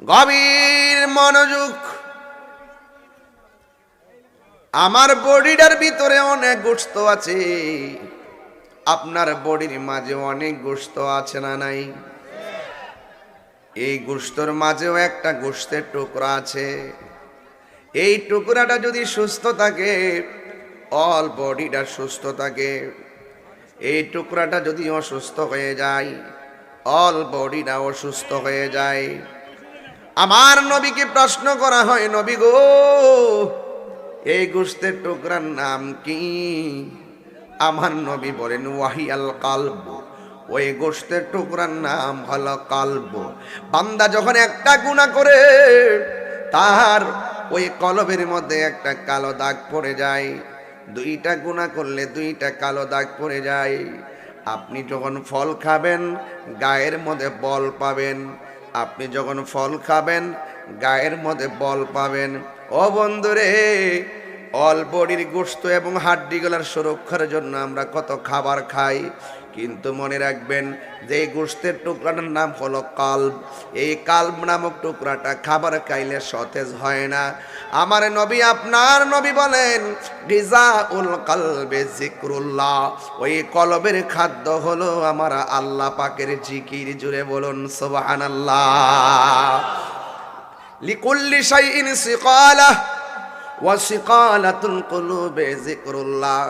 গভীর মনোযোগ। আমার বডিটার ভিতরে অনেক গোশত আছে, আপনার বডির মাঝে অনেক গোশত আছে না নাই? এই গোশতের মাঝেও একটা গোশতের টুকরা আছে। এই টুকরাটা যদি সুস্থ থাকে, অল বডিটা সুস্থ থাকে। এই টুকরাটা যদি অসুস্থ হয়ে যায়, অল বডিটা অসুস্থ হয়ে যায়। আমার নবীকে প্রশ্ন করা হয়, নবী গো, এই গোশতের টুকরার নাম কি? আমার নবী বলেন, ওয়াহিয়াল কালব। ওই গোশতের টুকরার নাম হলো কালব। বান্দা যখন একটা গুনাহ করে, তার ওই কলবের মধ্যে একটা কালো দাগ পড়ে যায়। দুইটা গুনাহ করলে দুইটা কালো দাগ পড়ে যায়। আপনি যখন ফল খাবেন, গায়ের মধ্যে বল পাবেন। আপনি যখন ফল খাবেন, গায়ের মধ্যে বল পাবেন। ও বন্ধুরে, অল বডির গোশত এবং হাড্ডিগুলোর সুরক্ষার জন্য আমরা কত খাবার খাই, কিন্তু মনে রাখবেন যে এই গোশতের টুকরাটার নাম হলো কালব। এই কালব নামক টুকরাটা খাবার খাইলে সতেজ হয় না। আমার নবী, আপনার নবী বলেন, গিজাউল কালবে যিকরুল্লাহ। ওই কলবের খাদ্য হলো আমার আল্লাহ পাকের জিকির। জুড়ে বলুন সুবহানাল্লাহ। লিকুল্লি শাইইন সিকালাহ ওয়া সিকালাতুল কুলুবে যিকরুল্লাহ।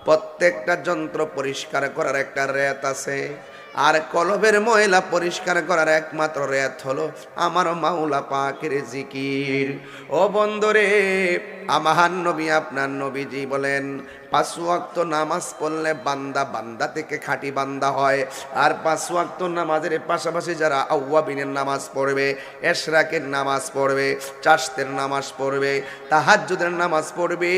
প্রত্যেকটা যন্ত্র পরিষ্কার করার একটা রেত আছে, আর কলবের ময়লা পরিষ্কার করার একমাত্র রেত হলো আমার মাওলা পাকের জিকির। ও বন্ধুরে, আমার নবী, আপনার নবীজি বলেন, 5 ওয়াক্ত নামাজ পড়লে বান্দা বান্দা থেকে খাঁটি বান্দা হয়। আর 5 ওয়াক্ত নামাজের পাশাপাশি যারা আউয়াবিনের নামাজ পড়বে, এশরাকের নামাজ পড়বে, চাশতের নামাজ পড়বে, তাহাজ্জুদের নামাজ পড়বে,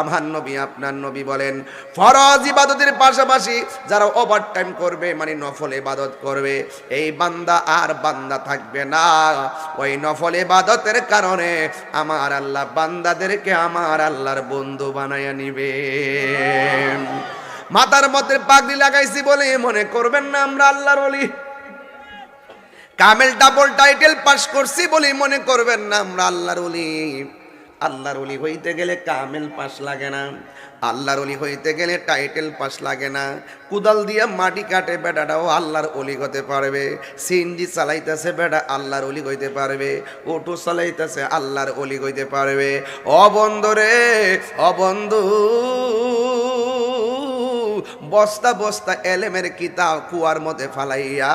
আমার নবী, আপনার নবী বলেন, ফরজ ইবাদতের পাশাপাশি যারা ওভারটাইম করবে, মানে নফল ইবাদত করবে, এই বান্দা আর বান্দা থাকবে না। ওই নফল ইবাদতের কারণে আমার আল্লাহ বান্দাদেরকে আমার আল্লাহর বন্ধু বানায়া নিবে। মাথার মধ্যে পাগড়ি লাগাইছি বলে মনে করবেন না আমরা আল্লাহর ওলি। কামেল ডাবল টাইটেল পাস করছি বলে মনে করবেন না আমরা আল্লাহর ওলি। আল্লাহর ওলি হইতে গেলে কামেল পাস লাগে না, আল্লাহর ওলি হইতে গেলে টাইটেল পাস লাগে না। কুদাল দিয়া মাটি কাটে বেটাটাও আল্লাহর ওলি হতে পারবে। সিএনজি চালাইতেছে বেটা, আল্লাহর ওলি হইতে পারবে। অটো চালাইতেছে, আল্লাহর ওলি হইতে পারবে। অবন্ধু রে, অবন্ধু, বস্তা বস্তা এলেমের কিতাব কুয়ার মধ্যে ফালাইয়া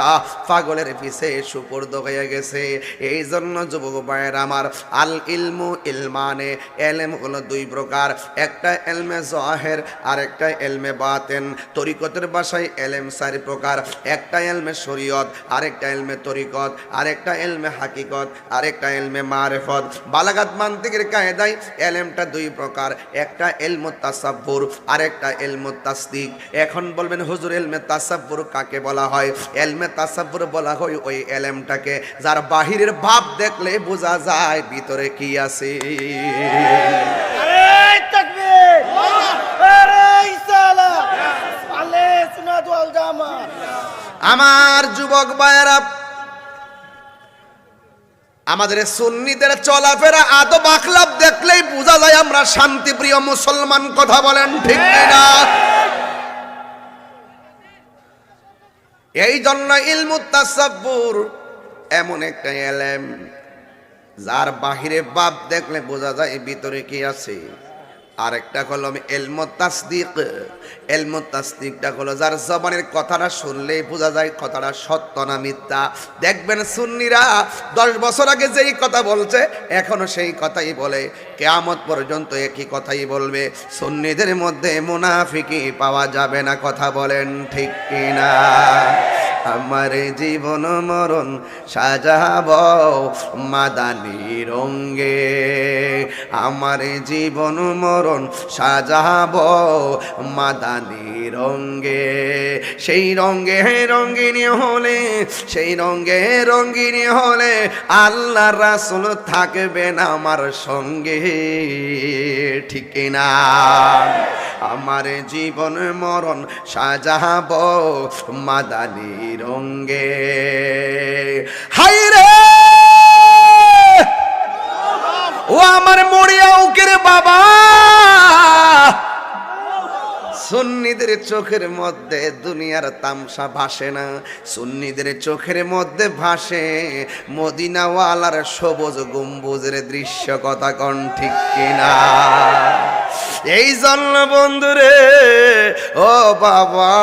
পাগলের পিছে সুপর্দ হয়ে গেছে। এই জন্য যুবক ভাইয়ের আমার, আল ইলমু ইলমানে, এলেম হলো 2 প্রকার। একটা এলমে জাহের, আর একটা এলমে বাতেন। তরিকতের ভাষায় এলেম 4 প্রকার। একটা এলমে শরীয়ত, আরেকটা এলমে তরিকত, আরেকটা এলমে হাকিকত, আরেকটা এলমে মারিফত। বালাগাত মান্তিকের কায়দায় এলেমটা 2 প্রকার। একটা এলমুত তাসাব্বুর, আরেকটা এলমুত তাসদিক। এখন বলবেন, হুজুর এলমে তাসাব্বুর কাকে বলা হয়? এলমে তাসাব্বুর বলা হয় ওই এলেমটাকে যার বাহিরের ভাব দেখলে বোঝা যায় ভিতরে কি আছে। আরে তাকবীর, আরে ইসালাহ, আলে সুন্নাত ওয়াল জামাত। আমার যুবক ভাইয়েরা, আমাদের সুন্নিদের চলাফেরা আদব আখলাক দেখলেই বোঝা যায় আমরা শান্তিপ্রিয় মুসলমান। কথা বলেন ঠিক না? এই জন্য ইলমুত তাসাব্বুর এমন একটা এলেম যার বাহিরে ভাব দেখলে বোঝা যায় ভিতরে কি আছে। আরেকটা হলো ইলমুত তাসদিক। ইলমুত তাসদিকটা হলো যার জবানের কথাটা শুনলেই বোঝা যায় কথাটা সত্য না মিথ্যা। দেখবেন সুন্নিরা 10 বছর আগে যেই কথা বলছে এখনো সেই কথাই বলে, কিয়ামত পর্যন্ত একই কথাই বলবে। সুন্নিদের মধ্যে মুনাফিকি পাওয়া যাবে না। কথা বলেন ঠিক কিনা? আমার জীবন মরণ সাজাব মাদানী রঙে, আমার জীবন মরণ সাজাব মাদানী রঙে। সেই রঙে রঙিনী হলে, সেই রঙে রঙিনী হলে আল্লাহ রাসূল থাকবেন আমার সঙ্গে। ঠিক না? আমার জীবন মরণ সাজাব মাদানী রঙে। হায় রে বাবা, সুন্নিদের চোখের মধ্যে দুনিয়ার তামসা ভাসে না, সুন্নিদের চোখের মধ্যে ভাসে মদিনাওয়ালার সবুজ গম্বুজের দৃশ্য। কথা কন ঠিক কিনা? এই জন্য বন্ধুরে ও বাবা,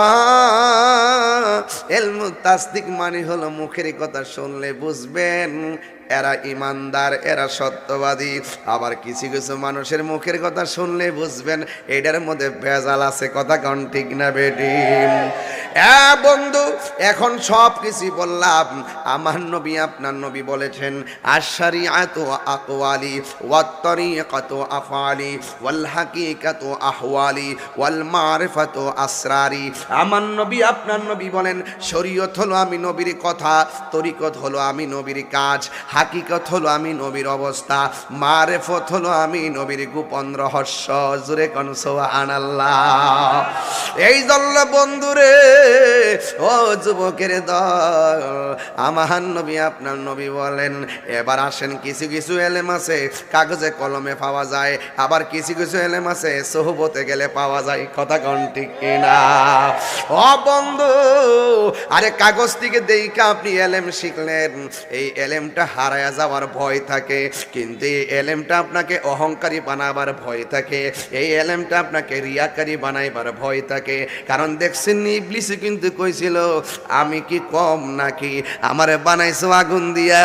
ইলমু তাসদিক মানে হলো মুখের কথা শুনলে বুঝবেন এরা ইমানদার, এরা সত্যবাদী। আবার কিছু কিছু মানুষের মুখের কথা শুনলে বুঝবেন এটার মধ্যে ভেজাল আছে। কথা কন ঠিক না বেটি? বন্ধু, এখন সব কিছু বললাম। আমার নবী আপনার নবী বলেছেন আশ-শারিআতু আকওয়ালি ওয়াত তরিকাতু আফআলি ওয়াল হাকিকাতু আহওয়ালি ওয়াল মারিফাতু আসরারি। আমার নবী আপনার নবী বলেন শরীয়ত হলো আমি নবীর কথা, তরিকত হলো আমি নবীর কাজ, হাকিকত হলো আমি নবীর অবস্থা, মারিফত হলো আমি নবীর গোপন রহস্য। জোরে কোন সুবহানাল্লাহ। এই জন্য বন্ধুরে ও যুবকের দল, আমার নবী আপনার নবী বলেন এবার আসেন কিছু কিছু এলেম আছে কাগজে কলমে পাওয়া যায়, আবার কিছু কিছু এলেম আছে সোহবতে গেলে পাওয়া যায়। কথা কোন ঠিক কিনা? ও বন্ধু, আরে কাগজ থেকে দেখা আপনি এলেম শিখলেন, এই এলেমটা হারায়া যাওয়ার ভয় থাকে, কিন্তু এই এলেমটা আপনাকে অহংকারী বানাবার ভয় থাকে, এই এলেমটা আপনাকে রিয়াকারী বানাইবার ভয় থাকে। কারণ দেখছেন ইবলিস কিন্তু কইছিল আমি কি কম নাকি? আমারে বানাইছো আগুন দিয়া,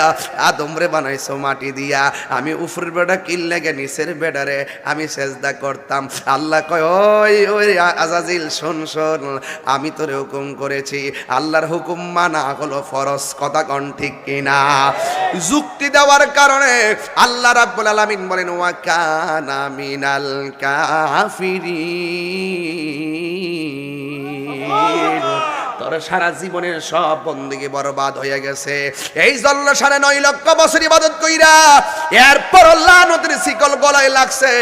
আদমরে বানাইছো মাটি দিয়া, আমি উপরের বেড়া কিল লাগে নিচের বেড়ারে আমি সেজদা করতাম। আল্লাহ কয় ওই ওই আজাজিল শোন শোন, আমি তোরে হুকুম করেছি, আল্লাহর হুকুম মানা হলো ফরজ। কথা কন ঠিক কিনা? যুক্তি দেওয়ার কারণে আল্লাহ রাব্বুল আলামিন বলেন ওয়া কানা মিনাল কাফিরিন। তোর সারা জীবনের সব বন্দেগী বরবাদ হয়ে গেছে। এই জন্য 9.5 লক্ষ বছর ইবাদত কইরা এরপর লানতের শিকল গলায় লাগছে।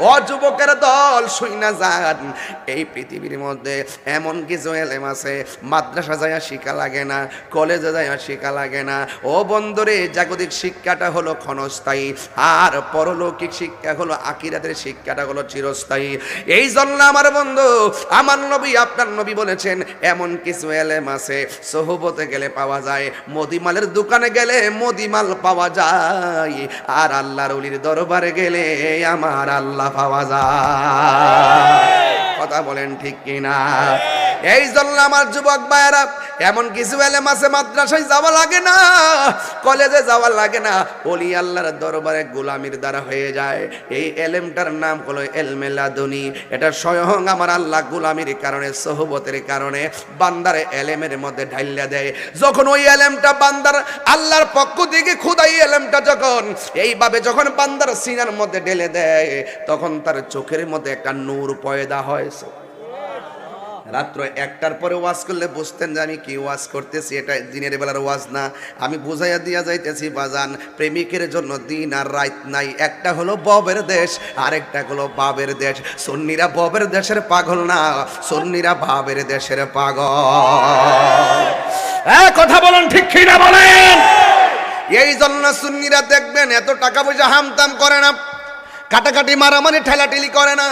ও যুবকের দল শুইনা যান, এই পৃথিবীর মধ্যে এমন কিছু এলেম আছে মাদ্রাসা যায় শিক্ষা লাগে না, কলেজে যায় শিক্ষা লাগে না। ও বন্ধুরে, জাগতিক শিক্ষাটা হলো ক্ষণস্থায়ী, আর পরলৌকিক শিক্ষা হলো আখিরাতের শিক্ষাটা হলো চিরস্থায়ী। এই জন্য আমার বন্ধু, আমার নবী আপনার নবী বলেছেন এমন কিছু এলেম আছে সোহবতে গেলে পাওয়া যায়, মদিমালের দোকানে গেলে মদিমাল পাওয়া যায়, আর আল্লাহর ওলির দরবারে গেলে আমার আল্লাহ পাওয়া যায়। কথা বলেন ঠিক কিনা? এই জন্য আমার যুবক ভাইয়েরা, এমন কিছু এলেম আছে মাদ্রাসায় যাওয়া লাগে না, কলেজে যাওয়া লাগে না, ওলি আল্লাহর দরবারে গোলামির দ্বারা হয়ে যায়। এই এলেমটার নাম হলো ইলমে লাদুনী। এটা স্বয়ং আমার আল্লাহ গোলামির কারণে, সোহবতের কারণে বান্দারে এলেমের মধ্যে ঢাইলা দেয়। যখন ওই এলেমটা বান্দার আল্লাহর পক্ষ থেকে খোদাই এলেমটা এইভাবে যখন বান্দার সিনার মধ্যে ঢেলে দেয়, তখন তার চোখের মধ্যে একটা নূর পয়দা হয়। রাত্র 1টার পরে ওয়াজ করলে বুঝতেন যে আমি কি ওয়াজ করতেছি, এটা দিনের বেলার ওয়াজ না। আমি বুঝাইয়া দিয়া যাইতেছি বাজান, প্রেমিকের জন্য দিন আর রাত নাই। একটা হলো ববের দেশ, আরেকটা হলো বাবের দেশ। সুন্নিরা ববের দেশের পাগল না, সুন্নিরা বাবের দেশের পাগল। কথা বলেন ঠিক কিনা বলেন? এই জন্য সুন্নিরা দেখবেন এত টাকা পয়সা হামতাম করে না, কাটাকাটি মারামারি ঠেলাঠেলি করে না।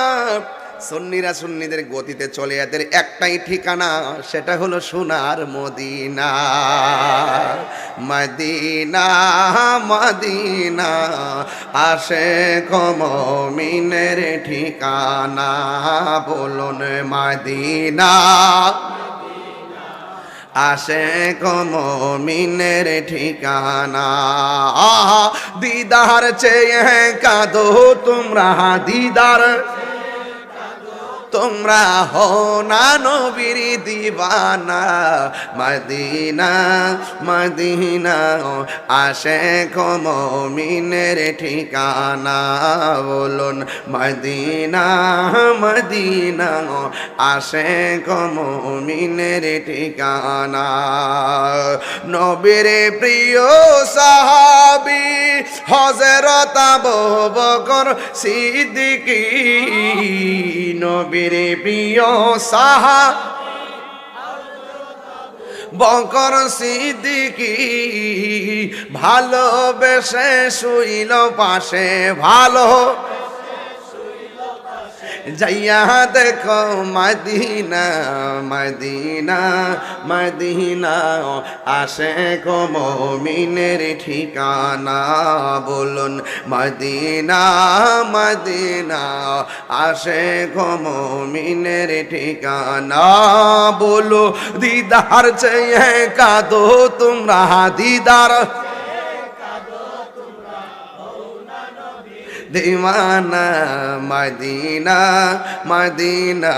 সুন্নিরা সুন্নিদের গতিতে চলে, এদের একটাই ঠিকানা, সেটা হলো সোনার মদিনা। মদিনা মদিনা আশিক মুমিনের ঠিকানা, বলুন মদিনা আশিক মুমিনের ঠিকানা। দিদার চেয়ে কাঁদো তোমরা, দিদার তোমরা হো না নবীর দিবানা। মদিনা মদিনা আশিক মুমিনের ঠিকানা, বলুন মদিনা মদিনা আশিক মুমিনের ঠিকানা। নবীর প্রিয় সাহাবী হযরত আবু বকর সিদ্দিকী, নবীর প্রিয় সাহাবী বকর সিদ্দিকী, ভালোবেসে শুইল পাশে, ভালো যাইয়া দেখো মদিনা মদিনা মদিনা আশিক মুমিনের ঠিকানা বলুন মদিনা মদিনা আশিক মুমিনের ঠিকানা বলো দিদার চেয়ে কাঁদো তোমরা দিদার दीवाना मदीना मदीना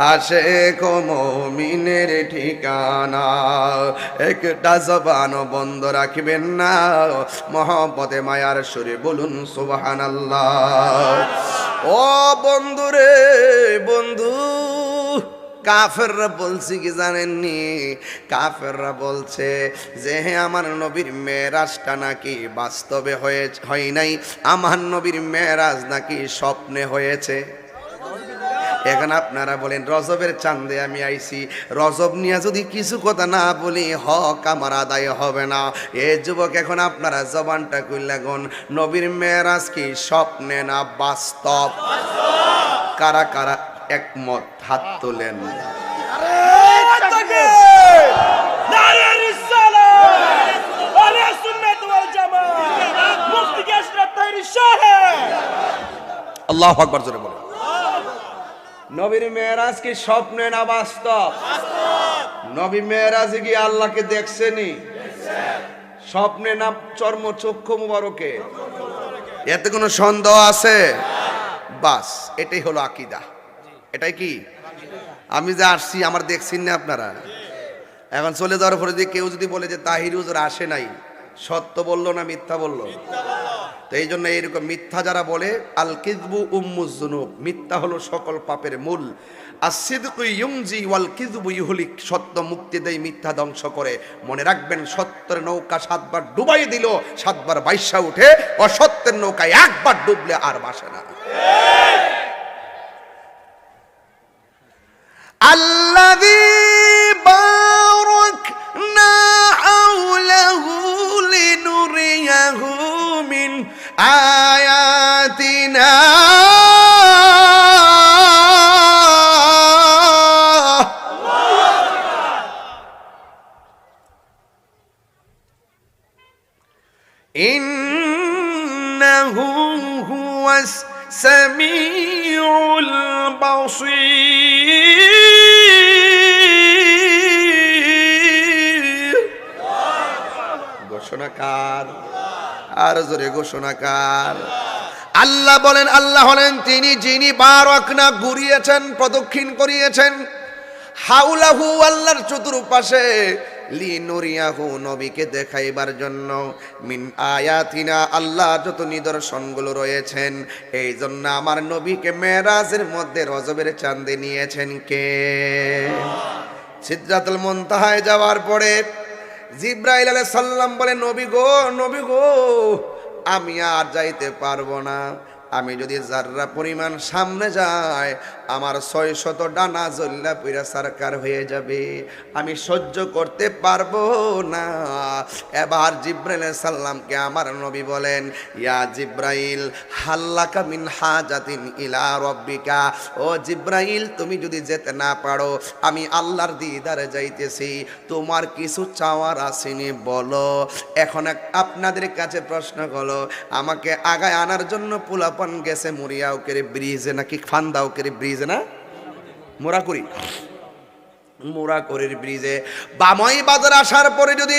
आशिक मोमिनेर ठिकाना एकटा जबान बंद राखबेन ना मोहब्बते मायार सुरे बोलुन सुबहानाल्लाह ओ बंधु रे बंधु কাফেররা বলছে কি জানেননি কাফেররা বলছে যে হে আমার নবীর মেরাজটা নাকি বাস্তবে হয় নাই আমার নবীর মেরাজ নাকি স্বপ্নে হয়েছে এখন আপনারা বলেন রজবের চাঁদে আমি আইছি রজব নিয়ে যদি কিছু কথা না বলি হক আমার আদায় হবে না এ যুবক এখন আপনারা জবানটা কইলা গন নবীর মেরাজ কি স্বপ্নে না বাস্তব কারা কারা একমত হাত তোলেন আল্লাহু আকবার জোরে বলেন নবীর মেরাজ কি স্বপ্নে না বাস্তব নবী মেরাজে কি আল্লাহকে দেখছেনি স্বপ্নে না চর্মচক্ষু মুবারকে এতে কোনো সন্দেহ আছে বাস এটাই হলো আকীদা এটাই কি আমি যে আসছি আমার দেখছেন না আপনারা এখন চলে যাওয়ার পরে যে কেউ যদি বলে যে তাহির হুজুর আসে নাই সত্য বললো না মিথ্যা বললো তো এই জন্য এইরকম মিথ্যা যারা বলে আল কিযবু উম্মুজ যুনুব মিথ্যা হলো সকল পাপের মূল আসিদকু ইউনজি ওয়াল কিযবু ইহলিক সত্য মুক্তি দেয় মিথ্যা ধ্বংস করে মনে রাখবেন সত্যের নৌকা 7 বার ডুবাই দিল 7 বার বাইশা উঠে অসত্যের নৌকা একবার ডুবলে আর ভাসে না الذي باركنا حوله لنريه من آياتنا إنه هو السميع البصير ঘোষণাকার আর জোরে ঘোষণাকার আল্লাহ বলেন আল্লাহ হলেন তিনি যিনি বারাকনা ঘুরিয়েছেন প্রদক্ষিণ করিয়েছেন হাউলাহু আল্লাহর চতুর্পাশে লিনুরিয়াহু নবীকে দেখাইবার জন্য মিন আয়াতিনা আল্লাহ যত নিদর্শনগুলো রয়েছেন এই জন্য আমার নবীকে মেরাজের মধ্যে রজবের চাঁদে নিয়েছেন কে সিদরাতুল মুনতাহায় যাওয়ার পরে জিবরাইল আলাইহিস সালাম বলে নবী গো আমি আর যাইতে পারবো না আমি যদি যাররা পরিমাণ সামনে যাই আমার 600 ডানা জল্লা পুরা সরকার হয়ে যাবে আমি সহ্য করতে পারবো না এবার জিবরাইল আলাইহিস সালামকে আমার নবী বলেন ইয়া জিবরাইল হাল্লাকা মিন হাজাতিন ইলা রাব্বিকা ও জিবরাইল তুমি যদি যেতে না পারো আমি আল্লাহর দিদারে যাইতেছি তোমার কিছু চাওয়ার আসেনি বলো এখন আপনাদের কাছে প্রশ্ন হলো আমাকে আগায় আনার জন্য পোলাপান গেছে মুরিয়াউকের ব্রিজে নাকি ফান্দাউকের ব্রিজে না মোরাকরির ব্রিজে বামই বাজার আসার পরে যদি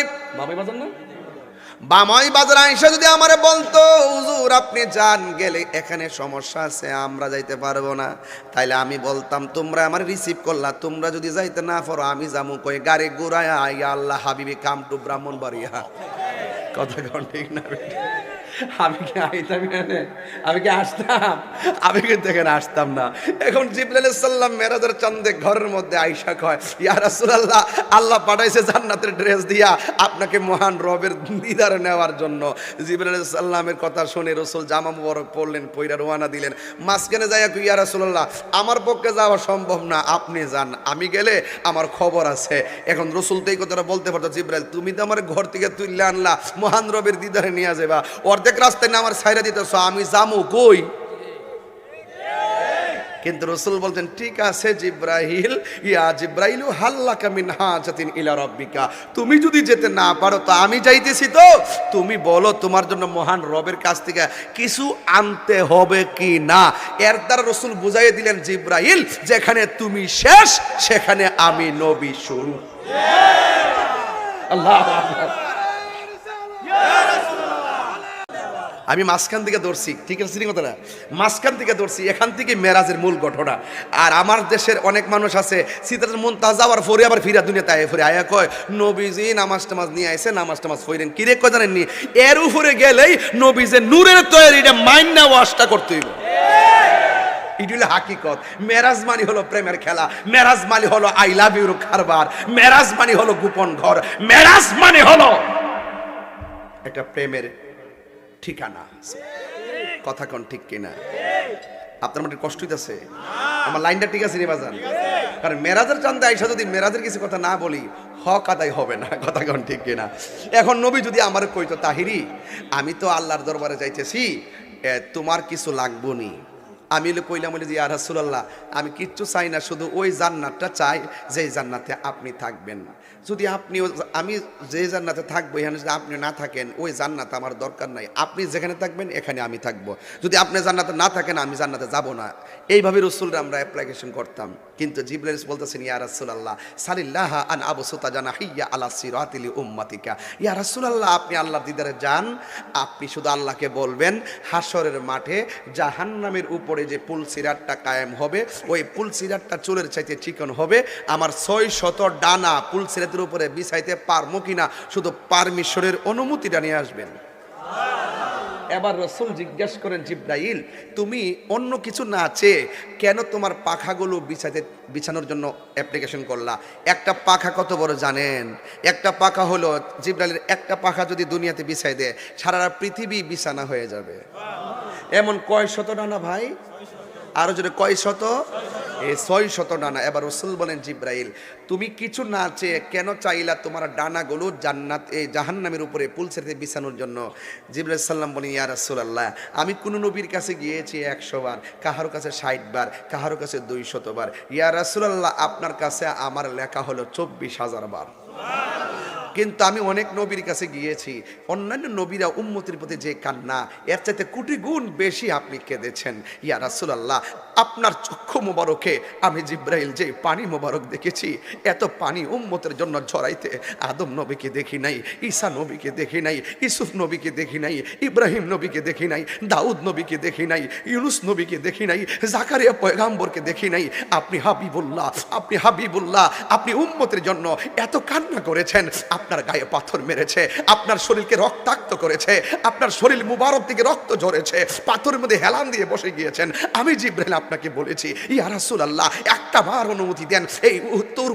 বামই বাজার আইসা যদি আমারে বলতো হুজুর আপনি যান গেলে এখানে সমস্যা আছে আমরা যাইতে পারবো না তাইলে আমি বলতাম তোমরা আমার রিসিভ করলা তোমরা যদি যাইতে না পারো আমি যামু কই গাড়ি ঘুরায় আইয়া আল্লাহ হাবিবি কাম টু ব্রাহ্মণবাড়িয়া কথা কোন ঠিক না আমি কি আইতাম এখানে আমি কি আসতাম আমি কিন্তু এখানে আসতাম না এখন জিবরাইল আলাইহিস সালাম মেরাজের চাঁদে ঘরের মধ্যে আয়েশা কয় ইয়া রাসূলুল্লাহ আল্লাহ পাঠাইছে জান্নাতের ড্রেস দিয়া আপনাকে মহান রবের দিদারে নেওয়ার জন্য জিবরাইল আলাইহিস সালামের কথা শুনে রাসূল জামা মুবারক পরলেন পয়রা রওনা দিলেন মাঝখানে যাইয়া কই ইয়া রাসূলুল্লাহ আমার পক্ষে যাওয়া সম্ভব না আপনি যান আমি গেলে আমার খবর আছে এখন রাসূল তো এই কথাটা বলতে পারতো জিবরাইল তুমি তো আমার ঘর থেকে তুইলে আনলা মহান রবের দিদারে নিয়ে যাবা অর্ধেক রাস্তায় না আমার ছাইরা দিতেছ আমি জামু কই কিন্তু রাসূল বলতেন ঠিক আছে জিব্রাইল, ইয়া জিব্রাইলু হাল্লাকা মিন হাজাতিন ইলা রাব্বিকা, তুমি যদি যেতে না পারো তো আমি যাইতেছি, তো তুমি বলো তোমার জন্য মহান রবের কাছ থেকে কিছু আনতে হবে কি না। এর দ্বারা রাসূল বুঝাইয়ে দিলেন জিব্রাইল, যেখানে তুমি শেষ সেখানে আমি নবী শুরু। আল্লাহু আকবার। আমি মাঝখান থেকে ধরছি, ঠিক আছে কথাটা, মাঝখান থেকে ধরছি, এখান থেকে মেরাজের মূল ঘটনা। আর আমার দেশের অনেক মানুষ আছে সিদরাতুল মুনতাহা যাওয়ার পরে আবার ফিরা দুনিয়াতে আয় ফিরে আয়া কয় নবীজি নামাজ টামাজ নিয়ে আইছে, নামাজ টামাজ পড়েন, কিরে কয় জানেননি, এর উপরে গেলেই নবীজের নূরের তৈরি এটা মাইন না ওয়াশটা করতে হইব। এটি হলো হাকিকত। মেরাজ মানে হলো প্রেমের খেলা, মেরাজ মানে হলো আই লাভ ইউর কারবার, মেরাজ মানে হলো গোপন ঘর, মেরাজ মানে হলো একটা প্রেমের ঠিকানা। কথা কোন ঠিক কিনা? আপনার মধ্যে কষ্ট হইতেছে? আমার লাইনটা ঠিক আছে রে বাজান? কারণ মেরাজের চান্দে আইসা যদি মেরাজের কিছু কথা না বলি হক আদায় হবে না। কথা কোন ঠিক কিনা? এখন নবী যদি আমার কইতো তাহিরি আমি তো আল্লাহর দরবারে যাইতেছি, তোমার কিছু লাগবো নি, আমি কইলাম বলি যে ইয়া রাসূলুল্লাহ আমি কিচ্ছু চাই না, শুধু ওই জান্নাতটা চাই যে জান্নাতে আপনি থাকবেন। যদি আপনি আমি যে জান্নাতে থাকবো এখানে যদি আপনি না থাকেন ওই জান্নাত আমার দরকার নাই, আপনি যেখানে থাকবেন এখানে আমি থাকবো, যদি আপনি জান্নাতে না থাকেন আমি জান্নাতে যাব না। এইভাবে রাসূলরা আমরা অ্যাপ্লিকেশন করতাম। কিন্তু জিবরাইল বলতেছেন ইয়া রাসূলুল্লাহ সালিল্লাহ আন আবসুতা জানাহিয়া আলা সিরাতিল উম্মাতিকা, ইয়া রাসূলুল্লাহ আপনি আল্লাহর দিদারে যান, আপনি শুধু আল্লাহকে বলবেন হাশরের মাঠে জাহান্নামের উপরে যে পুল সিরাতটা কায়েম হবে ওই পুল সিরাতটা চুলের চাইতে চিকন হবে, আমার 600 ডানা পুল সিরাতের উপরে বিছাইতে পারমো কিনা শুধু পারমিশনের অনুমতিটা নিয়ে আসবেন। এবার রাসূল জিজ্ঞেস করেন জিব্রাইল তুমি অন্য কিছু না চেয়ে কেন তোমার পাখাগুলো বিছানোর জন্য অ্যাপ্লিকেশন করলা? একটা পাখা কত বড় জানেন? একটা পাখা হলো জিব্রাইলের একটা পাখা যদি দুনিয়াতে বিছাই দেয় সারা পৃথিবী বিছানা হয়ে যাবে। এমন কয় শত ডানা ভাই? আরো জোরে কয় শত? এই 600 ডানা। এবার রাসূল বলেন জিব্রাইল তুমি কিছু না চেয়ে কেন চাইলা তোমার ডানাগুলো জান্নাত এই জাহান্নামের উপরে পুলসেতে বিছানোর জন্য? জিব্রাইল সাল্লাম বলেন ইয়া রাসূলুল্লাহ আমি কোন নবীর কাছে গিয়েছি 100 বার, কাহারো কাছে 60 বার, কাহারো কাছে 200 বার। ইয়া রাসূলুল্লাহ আপনার কাছে আমার লেখা হলো 24,000 বার। কিন্তু আমি অনেক নবীর কাছে গিয়েছি, অন্যান্য নবীরা উম্মতের প্রতি যে কান্না এর চাইতে কোটি গুণ বেশি আপনি কেঁদেছেন। ইয়া রাসূলুল্লাহ আপনার চক্ষু মোবারকে আমি জিব্রাইল যে পানি মোবারক দেখেছি এত পানি উম্মতের জন্য ঝরাইতে আদম নবীকে দেখি নাই, ঈসা নবীকে দেখি নাই, ইউসুফ নবীকে দেখি নাই, ইব্রাহিম নবীকে দেখি নাই, দাউদ নবীকে দেখি নাই, ইউনুস নবীকে দেখি নাই, জাকারিয়া পয়গাম্বরকে দেখি নাই। আপনি হাবিবুল্লাহ, আপনি হাবিবুল্লাহ, আপনি উম্মতের জন্য এত কান্না করেছেন, আপনার গায়ে পাথর মেরেছে, আপনার শরীরকে রক্তাক্ত করেছে, আপনার শরীর মুবারক থেকে রক্ত ঝরেছে, পাথরের মধ্যে হেলান দিয়ে বসে গিয়েছেন। আমি জিব্রাইল আপনাকে বলেছি ইয়া রাসূলুল্লাহ একটা বার অনুমতি দেন এই উত্তর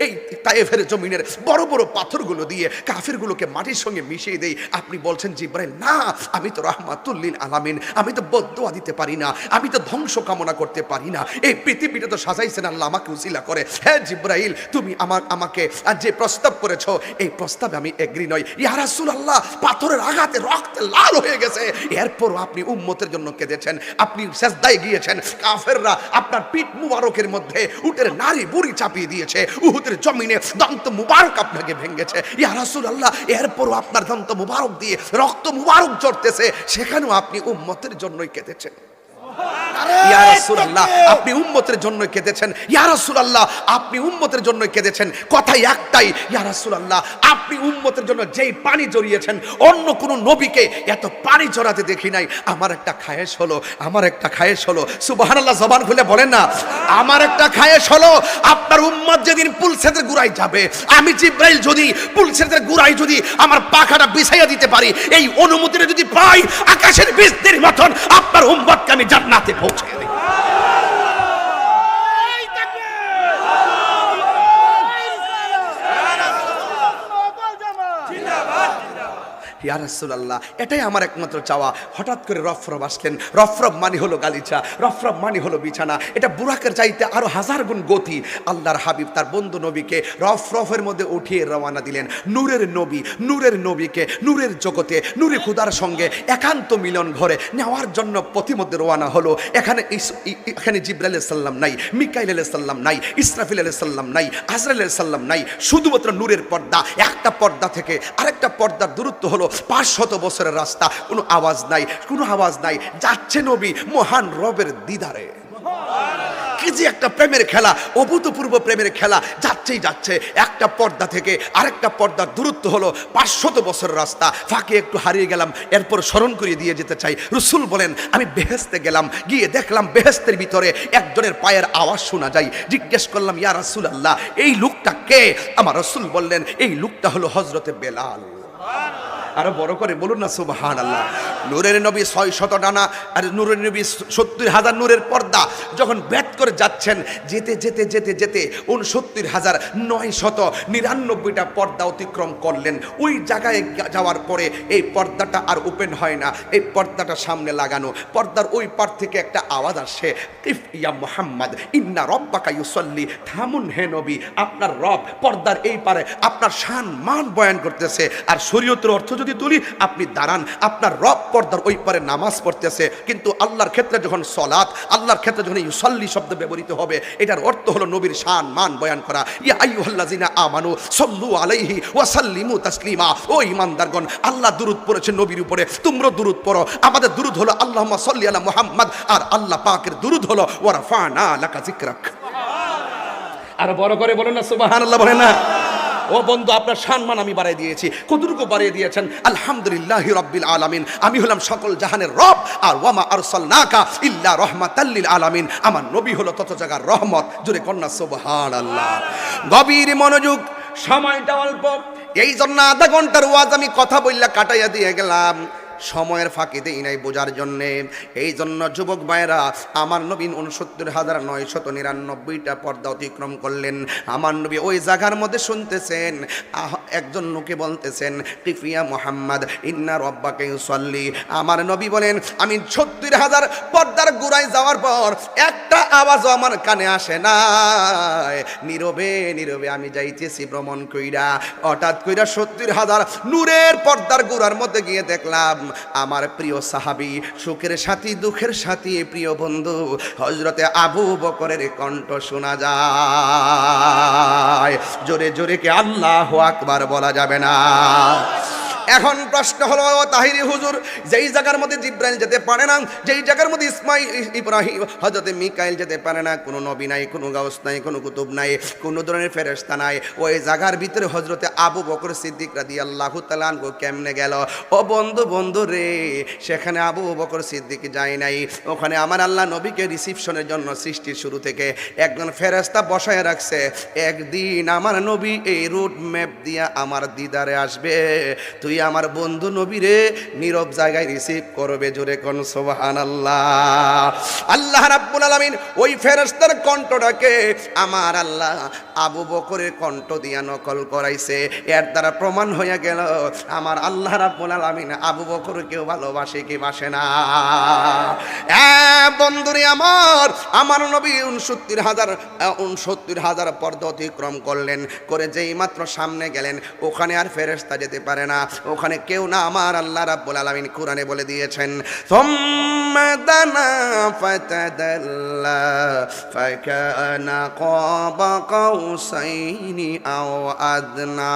এই তায়েফের জমিনের বড় বড় পাথরগুলো দিয়ে কাফিরগুলোকে মাটির সঙ্গে মিশিয়ে দেই। আপনি বলছেন জিব্রাইল না আমি তো রাহমাতুল লিল আলামিন, আমি তো বদদুয়া দিতে পারি না, আমি তো ধ্বংস কামনা করতে পারি না, এই পৃথিবীটা তো সাজাইছেন আল্লাহ আমাকে উসিলা করে। হ্যাঁ জিব্রাইল তুমি আমাকে যে প্রস্তাব করেছো এই প্রস্তাবে আমি এগ্রি নই। ইয়া রাসূলুল্লাহ পাথরের আঘাতে রক্তে লাল হয়ে গেছে, এরপরও আপনি উম্মতের জন্য কেঁদেছেন, আপনি সিজদায় গিয়েছেন, কাফেররা আপনার পিঠ মুবারকের মধ্যে উটের নারী বুড়ি চাপিয়ে দিয়েছে, উহুদের জমিনে দন্ত মুবারক আপনাকে ভেঙেছে। ইয়া রাসূলুল্লাহ এরপরও আপনার দন্ত মুবারক দিয়ে রক্ত মুবারক ঝরতেছে, সেখানেও আপনি উম্মতের জন্যই কেঁদেছেন। ইয়া রাসূলুল্লাহ আপনি উম্মতের জন্য কেঁদেছেন, ইয়া রাসূলুল্লাহ আপনি উম্মতের জন্য কেঁদেছেন। কথাই একটাই ইয়া রাসূলুল্লাহ আপনি উম্মতের জন্য যেই পানি জড়িয়েছেন অন্য কোন নবীকে এত পানি জড়াতে দেখি নাই। আমার একটা খায়েশ হলো, আমার একটা খায়েশ হলো, সুবহানাল্লাহ জবান খুলে বলেন না, আমার একটা খায়েশ হলো আপনার উম্মত যেদিন পুলসেতের গুড়ায় যাবে আমি জিব্রাইল যদি পুলসেতের গুড়ায় যদি আমার পাখাটা বিছাইয়া দিতে পারি এই অনুমতিটা যদি পাই আকাশের বীজদের মতন আপনার উম্মতকে আমি জান্নাতে পৌঁছে দেই। ইয়া রাসূলুল্লাহ, এটাই আমার একমাত্র চাওয়া। হঠাৎ করে রফরফ আসলেন। রফরফ মানে হলো গালিচা, রফরফ মানে হলো বিছানা। এটা বুরাকের চাইতে আরো হাজার গুণ গতি। আল্লাহর হাবিব তার বন্ধু নবীকে রফরফের মধ্যে উঠিয়ে রওনা দিলেন। নূরের নবী, নূরের নবীকে নূরের জগতে নূরে খুদার সঙ্গে একান্ত মিলন ঘরে নেওয়ার জন্য পথিমধ্যে রওনা হলো। এখানে জিবরাইল আলাইহিস সালাম নাই, মিকাইল আলাইহিস সালাম নাই, ইসরাফিল আলাইহিস সালাম নাই, আজরাইল আলাইহিস সালাম নাই, শুধুমাত্র নূরের পর্দা। একটা পর্দা থেকে আরেকটা পর্দার দূরত্ব হলো 500 বছরের রাস্তা। কোনো আওয়াজ নাই, কোনো আওয়াজ নাই। যাচ্ছে নবী মহান রবের দিদারে। কি যে একটা প্রেমের খেলা, অভূতপূর্ব প্রেমের খেলা। যাচ্ছেই যাচ্ছে, একটা পর্দা থেকে আরেকটা পর্দার দূরত্ব হলো 500 বছরের রাস্তা। ফাঁকে একটু হারিয়ে গেলাম, এরপর স্মরণ করিয়ে দিয়ে যেতে চাই। রাসূল বলেন, আমি বেহেশতে গেলাম, গিয়ে দেখলাম বেহেশতের ভিতরে একজনের পায়ের আওয়াজ শোনা যায়। জিজ্ঞেস করলাম, ইয়া রাসূলুল্লাহ, এই লোকটা কে? আমার রাসূল বললেন, এই লোকটা হলো হযরতে বেলাল। আরো বড় করে বলুন না সুবহানাল্লাহ। নূরের নবী 600 ডানা আর নূরের নবী 70,000 নূরের পর্দা যখন ভেদ করে যাচ্ছেন, যেতে যেতে যেতে যেতে 69,999টা পর্দা অতিক্রম করলেন। ওই জায়গায় যাওয়ার পরে এই পর্দাটা আর ওপেন হয় না, এই পর্দাটা সামনে লাগানো। পর্দার ওই পার থেকে একটা আওয়াজ আসে, কিফ ইয়া মুহাম্মদ ইন্না রাব্বাকা ইউসাল্লি। থামুন হে নবী, আপনার রব পর্দার এই পারে আপনার শান মান বয়ান করতেছে। আর শরীয়তের অর্থ যদি তুলি, আপনি দাঁড়ান, আপনার রব পর্দার ওই পারে নামাজ পড়তেছে। কিন্তু আল্লাহর ক্ষেত্রে যখন সলাত, আল্লাহর ক্ষেত্রে যখন ইউসাল্লি শব্দ ব্যবহৃত হবে, এটার অর্থ হলো নবীর শান মান বয়ান করা। ইয়া আইয়ুহাল্লাযিনা আমানু সাল্লু আলাইহি ওয়া সাল্লিমু তাসলিমা। ও ঈমানদারগণ, আল্লাহ দুরূদ পড়েছে নবীর উপরে, তোমরা দুরূদ পড়ো। আমাদের দুরূদ হলো আল্লাহুম্মা সাল্লি আলা মুহাম্মদ, আর আল্লাহ পাকের দুরূদ হলো ওয়া রাফা'না লাকা যিকরাক। আর বড় করে বলেন না সুবহানাল্লাহ, বলেন না। ও বন্ধু, আপনার সম্মান আমি বাড়িয়ে দিয়েছি। কতটুকু বাড়িয়ে দিয়েছেন? আলহামদুলিল্লাহি রাব্বিল আলামিন। আমি হলাম সকল জাহানের রব, আর ওয়ামা আরসালনাকা ইল্লা রাহমাতাল লিল আলামিন। আমার নবী হলো তত জায়গার রহমত। জোরে কন্যা সুবহানাল্লাহ। গভীর মনোযোগ, সময়টা অল্প, এই জন্য আধা ঘন্টার ওয়াজ আমি কথা বললা কাটাইয়া দিয়ে গেলাম। সময়ের ফাঁকি দেই নাই বোঝার জন্যে। এই জন্য যুবক ভাইরা, আমার নবী 69,999টা পর্দা অতিক্রম করলেন। আমার নবী ওই জায়গার মধ্যে শুনতেছেন, একজন লোকে বলতেছেন, কিফিয়া মুহাম্মদ ইন্না রাব্বাকা ইউসাল্লি। আমার নবী বলেন, আমি 70,000 পর্দার গোড়ায় যাওয়ার পর একটা আওয়াজও আমার কানে আসে না। নীরবে নীরবে আমি যাইতেছি ভ্রমণ কইরা। হঠাৎ কইরা 70,000 নূরের পর্দার গোড়ার মধ্যে গিয়ে দেখলাম আমার প্রিয় সাহাবী, সুখের সাথী দুঃখের সাথী, প্রিয় বন্ধু হযরতে আবু বকরের কণ্ঠ শোনা যায়। জোরে জোরে কি আল্লাহু আকবার বলা যাবে না? এখন প্রশ্ন হলো, তাহিরি হুজুর, যেই জায়গার মধ্যে জিব্রাইল যেতে পারে না, যেই জায়গার মধ্যে ইব্রাহিম হযরতে মিকাইল যেতে পারে না, কোনো নবী নাই, কোনো গাউস নাই, কোনো কুতুব নাই, কোনো ধরনের ফেরেশতা নাই, ওই জায়গার ভিতরে হযরতে আবু বকর সিদ্দিক রাদিয়াল্লাহু তাআলা আনহু কেমনে গেল? ও বন্ধু বন্ধু রে, সেখানে আবু বকর সিদ্দিক যায় নাই। ওখানে আমার আল্লাহ নবীকে রিসিপশনের জন্য সৃষ্টির শুরু থেকে একজন ফেরেশতা বসায় রাখছে। একদিন আমার নবী এই রুট ম্যাপ দিয়া আমার দিদারে আসবে। তুই আমার বন্ধু নবীরে নীরব জায়গায় রিসিভ করবে। জোরে কোন সুবহানাল্লাহ। আল্লাহ রাব্বুল আলামিন ওই ফেরেশতার কণ্ঠটাকে আমার আল্লাহ আবু বকরের কণ্ঠ দিয়া নকল করাইছে। এর দ্বারা প্রমাণ হয়ে গেল আমার আল্লাহ রাব্বুল আলামিন আবু বকরকেও ভালোবাসে কি বাসে না? বন্ধুরে আমার নবী 69,000 পর্দা অতিক্রম করলেন। করে যেই মাত্র সামনে গেলেন, ওখানে আর ফেরেশতা যেতে পারে না, ওখানে কেউ না। আমার আল্লাহ রাব্বুল আলামিন কুরআনে বলে দিয়েছেন, সুম্মা দানা ফাতাদাল্লা ফাকানা কাবা কাউসাইনি আও আদনা।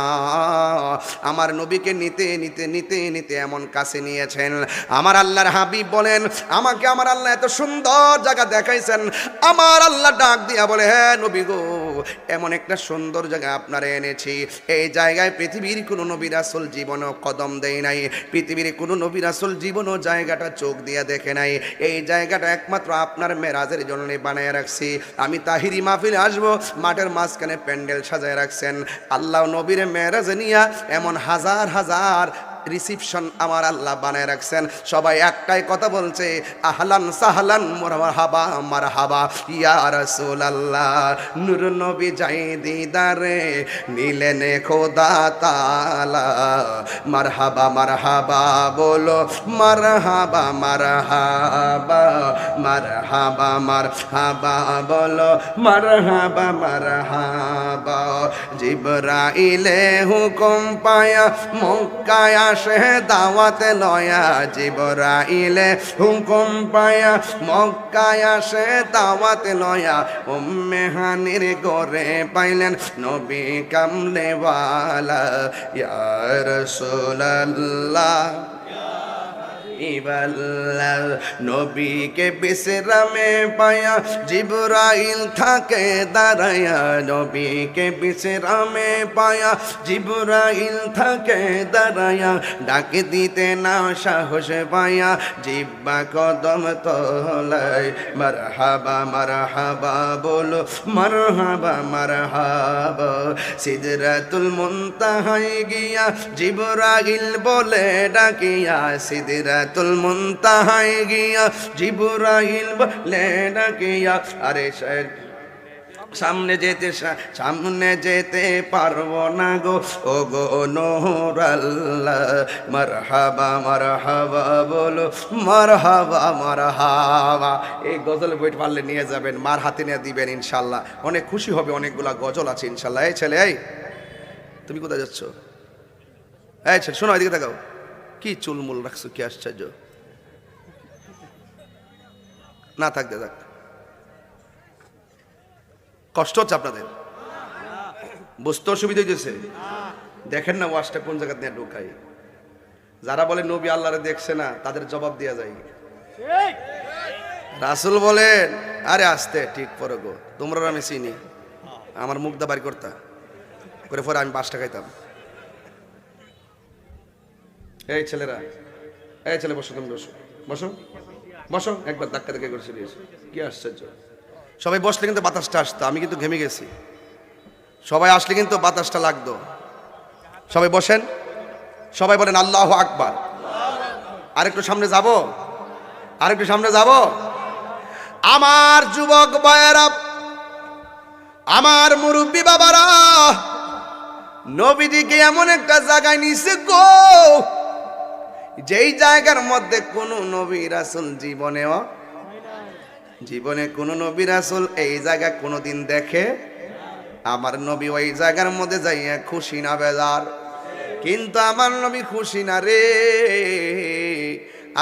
আমার নবীকে নিতে নিতে নিতে নিতে এমন কাছে নিয়েছেন। আমার আল্লাহর হাবিব বলেন, আমাকে আমার আল্লাহ এত সুন্দর জায়গা দেখাইছেন। আমার আল্লাহ ডাক দিয়া বলে, হ্যাঁ নবী গো, এমন একটা সুন্দর জায়গা আপনারে এনেছি। এই জায়গায় পৃথিবীর কোনো নবী রাসূল জীবনও কদম দেয় নাই, পৃথিবীর কোনো নবী রাসূল জীবনও জায়গাটা চোখ দিয়া দেখে নাই। এই জায়গাটা একমাত্র আপনার মেরাজের জন্য বানায় রাখছি। আমি তাহিরি মাহফিলে আসবো, মাঠের মাঝখানে প্যান্ডেল সাজায় রাখছেন। আল্লাহ নবীর মেরাজে নিয়া এমন হাজার হাজার রিসিপশন আমার আল্লাহ বানায় রাখছেন। সবাই একটাই কথা বলছে, আহলান সাহলান মারহাবা মারহাবা ইয়া রাসূলুল্লাহ। নূর নবী যাই দিদারে নিলেন খোদা তাআলা, মারহাবা মারহাবা বলো মারহাবা মারহাবা, মারহাবা মারহাবা বলো মারহাবা মারহাবা। জিবরাইলে হুকুম পায়া মক্কায় আসে দাওয়াতে লয়া, জিবরাইলে হুকুম পায়া মক্কায় আসে দাওয়াতে লয়া। উম্মে হানির ঘরে পাইলেন নবী কামলেওয়ালা, ইয়া রাসূলুল্লাহ ইবাল্লাহ। নবীকে বিশ্রামে পায়া জিবরাইল থাকে দাঁড়ায়া, নবীকে বিশ্রামে পায়া জিবরাইল থাকে দাঁড়ায়া। ডাকে দিতে না সাহস পায়া জিব্বা কদম তলায়, মারহাবা মারহাবা বলো মারহাবা মারহাবা। সিদরাতুল মুনতাহায় গিয়া জিবরাইল বলে ডাকিয়া, সিদরাতুল মুনতাহায় গিয়া জিবরাইল বলে ডাকিয়া। আরে সামনে যেতে পারবো না গো, ও গো নূর আল্লাহ। মারহাবা মারহাবা বলো মারহাবা মারহাবা। এই গজল বইটা পারলে নিয়ে যাবেন, মার হাতে নিয়ে দিবেন ইনশাল্লাহ, অনেক খুশি হবে। অনেকগুলা গজল আছে ইনশাল্লাহ। এই ছেলে, এই তুমি কোথায় যাচ্ছ? এই ছেলে শোনো, এদিকে তাকাও। কি চুলমুল রাখছো, কি আশ্চর্য। না থাকতে থাক, কষ্ট হচ্ছে আপনাদের, বুঝতে অসুবিধা হইতেছে। দেখেন না ওয়াজটা কোন জায়গা দিয়ে ঢুকাই। যারা বলে নবী আল্লাহরে দেখছে না, তাদের জবাব দেওয়া যায়। রাসূল বলেন, আরে আসতে ঠিক পরে গো, তোমরা আমি চিনি, আমার মুখদা বাড়ি করতা করে পরে আমি 5 টাকা খাইতাম। এই ছেলেরা, এই ছেলে বসো, তুমি বসো বসো বসো। একবার ধাক্কা ধাক্কা করে চলে এসো, কি আশ্চর্য। সবাই বসলে কিন্তু বাতাসটা আসতো, আমি কিন্তু ঘেমে গেছি। সবাই আসলে কিন্তু বাতাসটা লাগতো। সবাই বসেন, সবাই বলেন আল্লাহু আকবার। আরেকটু সামনে যাব, আরেকটু সামনে যাব। আমার যুবক ভাইয়েরা, আমার মুরব্বী বাবারা, নবীজিকে এমন একটা জায়গায় নিছে গো, যেই জায়গার মধ্যে কোনো নবী রাসূল জীবনে কোনো নবী রাসূল এই জায়গা কোনোদিন দেখে। আমার নবী ওই জায়গার মধ্যে যাইয়া খুশি না বেজার? কিন্তু আমার নবী খুশি না রে।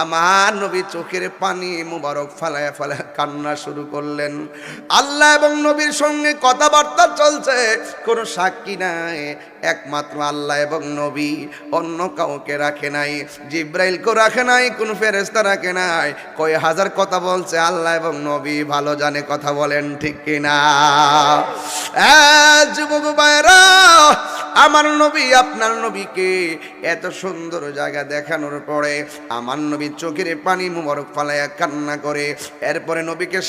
আমার নবী চোখের পানি মুবারক ফালায়া ফালায়া কান্না শুরু করলেন। আল্লাহ এবং নবীর সঙ্গে কথাবার্তা চলছে, কোনো সাক্ষী নাই, একমাত্র আল্লাহ এবং নবী, অন্য কাউকে রাখে নাই। জিব্রাইলকে রাখে নাই, কোন ফেরেশতা রাখে নাই। কয় হাজার কথা বলছে, আল্লাহ এবং নবী ভালো জানে কথা বলেন ঠিক কিনা? যুবক ভাইরা, আমার নবী আপনার নবীকে এত সুন্দর জায়গা দেখানোর পরে আমার নবী চোখের পানি মুবারক ফালায়া কান্না করে। এরপরে নবীকে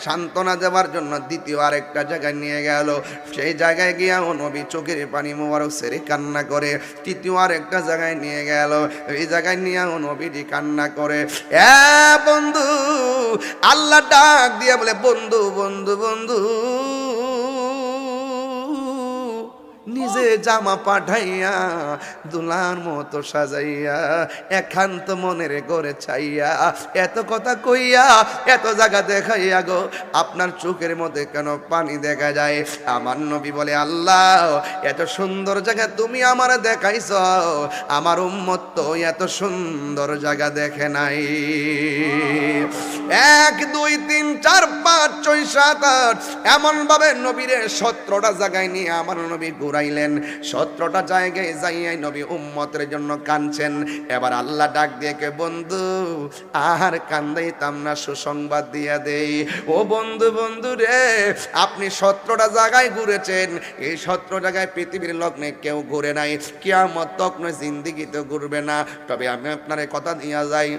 সান্ত্বনা দেওয়ার জন্য দ্বিতীয় আরেকটা জায়গায় নিয়ে গেল। সেই জায়গায় গিয়া ও নবী চোখের পানি মুবারক ছেড়ে কান্না করে। তৃতীয় আরেকটা জায়গায় নিয়ে গেল, এই জায়গায় নিয়ে ও নবীজি কান্না করে। বন্ধু, আল্লাহ ডাক দিয়া বলে, বন্ধু বন্ধু বন্ধু, নিজে জামা পাঠাইয়া দুলার মতো সাজাইয়া একান্ত মনের ঘরে চাইয়া এত কথা কইয়া এত জায়গা দেখাইয়া গো, আপনার চোখের মধ্যে কেন পানি দেখা যায়? আমার নবী বলে, আল্লাহ এত সুন্দর জায়গা তুমি আমার দেখাইছ, আমার উম্মত তো এত সুন্দর জায়গা দেখে নাই। 1 2 3 4 5 6 7 8 এমন ভাবে নবীরে 17টা জায়গায় নিয়ে আমার নবী ঘুরাইলেন। 17টা জায়গায় যাইয়াই নবী উম্মতের জন্য কাঁদছেন। এবার আল্লাহ ডাক দিয়ে কে, বন্ধু আর কান্দাইতাম না, সুসংবাদ দিয়া দেই। ও বন্ধু বন্ধু রে, আপনি 17টা জায়গায় ঘুরেছেন, এই 17 জায়গায় পৃথিবীর লগ্নে কেউ ঘুরে নাই, কিয়ামত তক নয় জিন্দিগিতে ঘুরবে না। তবে আমি আপনার কথা দিয়া যাই,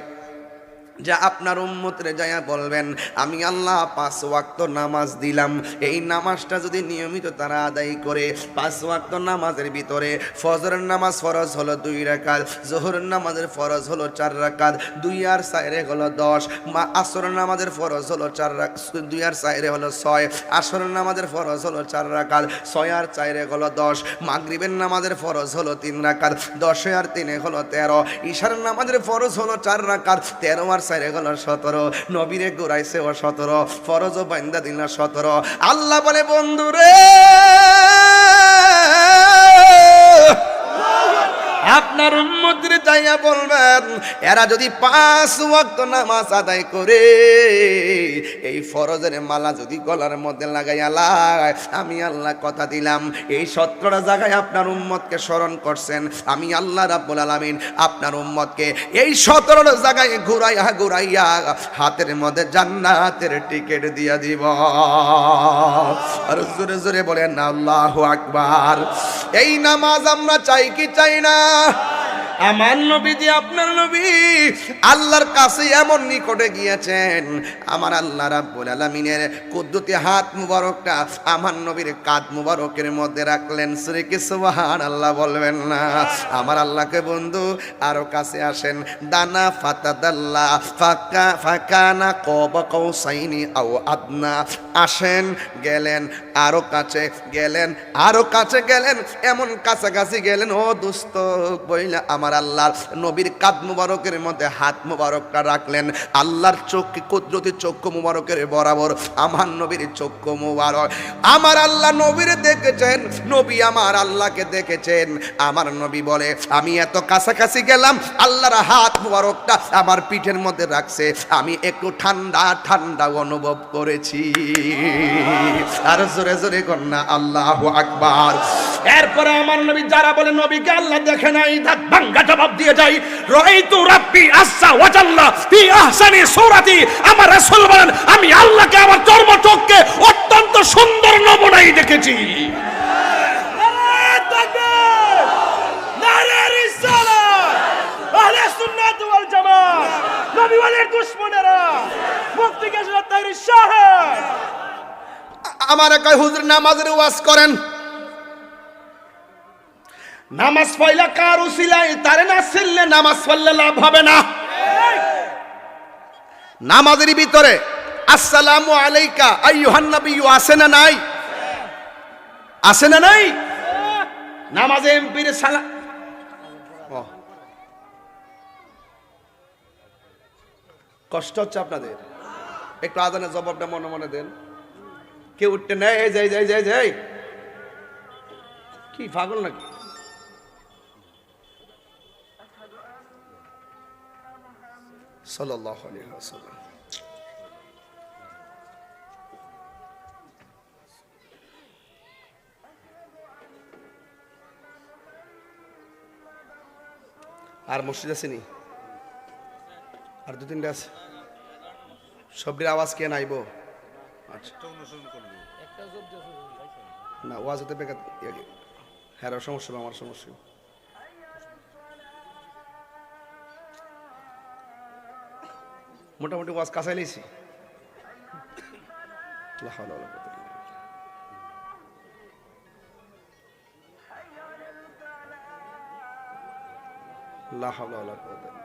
যা আপনার উম্মতরে যায়া বলবেন আমি আল্লাহ 5 ওয়াক্ত নামাজ দিলাম, এই নামাজটা যদি নিয়মিত তারা আদায় করে 5 ওয়াক্ত নামাজের ভিতরে ফজরের নামাজ ফরজ হলো 2 রাকাত, যোহরের নামাজের ফরজ হলো 4 রাকাত, 2 আর 4 হলো 10, আসরের নামাজের ফরজ হলো 4 রাকাত, 2 আর 4 হলো 6, আসরের নামাজের ফরজ হলো 4 রাকাত, 6 আর 4 হলো 10, মাগরিবের নামাজের ফরজ হলো 3 রাকাত, 10 আর 3 হলো 13, ইশার নামাজের ফরজ হলো 4 রাকাত, 13 আর 4 হলো 17, নবীরে ঘুরাইছে ও 17, ফরজও বাইন্দা দিল 17। আল্লাহ বলে বন্ধুরে আপনার উম্মতরে যাইয়া বলবেন এরা যদি 5 ওয়াক্ত নামাজ আদায় করে এই ফরজের মালা যদি গলার মধ্যে লাগাইয়া লাগায়, আমি আল্লাহ কথা দিলাম এই 17টা জায়গায় আপনার উম্মতকে স্মরণ করছেন, আমি আল্লাহ রাব্বুল আলামিন আপনার উম্মতকে এই 17টা জায়গায় ঘুরাইয়া ঘুরাইয়া হাতের মধ্যে জান্নাতের টিকিট দিয়া দিব। আর জোরে জোরে বলেন আল্লাহু আকবার। এই নামাজ আমরা চাই কি চাই না? আমার নবী যে আপনার নবী আল্লাহর কাছে এমন নিকটে গিয়েছেন, আমার আল্লাহ রাব্বুল আলামিনের কুদরতি হাত মুবারকটা আমার নবীর কাঁধ মুবারকের মধ্যে রাখলেন। সূরা কি সুবহানাল্লাহ বলবেন না? আমার আল্লাহকে বন্ধু আরো কাছে আসেন। দানা ফাতাদাল্লা ফাকানা কাবা কাউসাইনি আও আদনা, আসেন গেলেন আরো কাছে গেলেন আরো কাছে গেলেন, এমন কাছাকাছি গেলেন ও দোস্ত বইলা আমার আল্লাহর নবীর কাঁধ মুবারকের মধ্যে হাত মুবারকটা রাখলেন। আল্লাহর চোখে কুদরতি চক্ষু মুবারকের বরাবর আমার নবীর চক্ষু মুবারক, আমার আল্লাহ নবীর দেখেছেন, নবী আমার আল্লাহকে দেখেছেন। আমার নবী বলে আমি এত কাছাকাছি গেলাম, আল্লাহর হাত মুবারকটা আমার পিঠের মধ্যে রাখছে, আমি একটু ঠান্ডা ঠান্ডা অনুভব করেছি। আর জোরে জোরে কন্যা আল্লাহু আকবার। এরপরে আমার নবী যারা বলে নবীকে আল্লাহ দেখে নাই, দাঁত ভাঙ্গা জবাব দিয়ে যাই, রাআইতু রাব্বি আযজা ওয়া জাল্লা ফি আহসানি সূরাতি, আমার রাসূল বলেন আমি আল্লাহকে আমার চর্ম চোখে অত্যন্ত সুন্দর নমুনায় দেখেছি। নারে তাকবীর, নারে রিসালাত, আহলে সুন্নাত ওয়াল জামাত, নবী ওয়ালির দুশমনেরা, মুফতি কাশফ তাহরীর শাহেদ আমার কয় হুজুর নামাজের ওয়াজ করেন, নামাজ পয়লা কার উসিলায় তারে না ছিললে নামাজ পড়লে লাভ হবে না। নামাজের ভিতরে আসসালামু আলাইকা আইয়ুহান নবিয়্যু আছে না নাই? আছে না নাই? নামাজে এমপির সালাম, কষ্ট হচ্ছে আপনাদের, একটু আজানের জবাবটা মনে মনে দেন। কেউ উঠতে নেই, এই যাই যাই যাই যাই, কি পাগল নাকি? সাল্লাল্লাহু আলাইহি ওয়াসাল্লাম। আর মসজিদ আছে নি? আর 2-3টা আছে, সবটির আওয়াজ কে নাইব? আচ্ছা না, ওয়াজ হতে বেকার, হ্যাঁ সমস্যা হবে, আমার সমস্যা। মোটামুটি ওয়াজ কাছাই লাইছি। লা হাওলা ওয়ালা কুওয়াতা ইল্লা বিল্লাহ।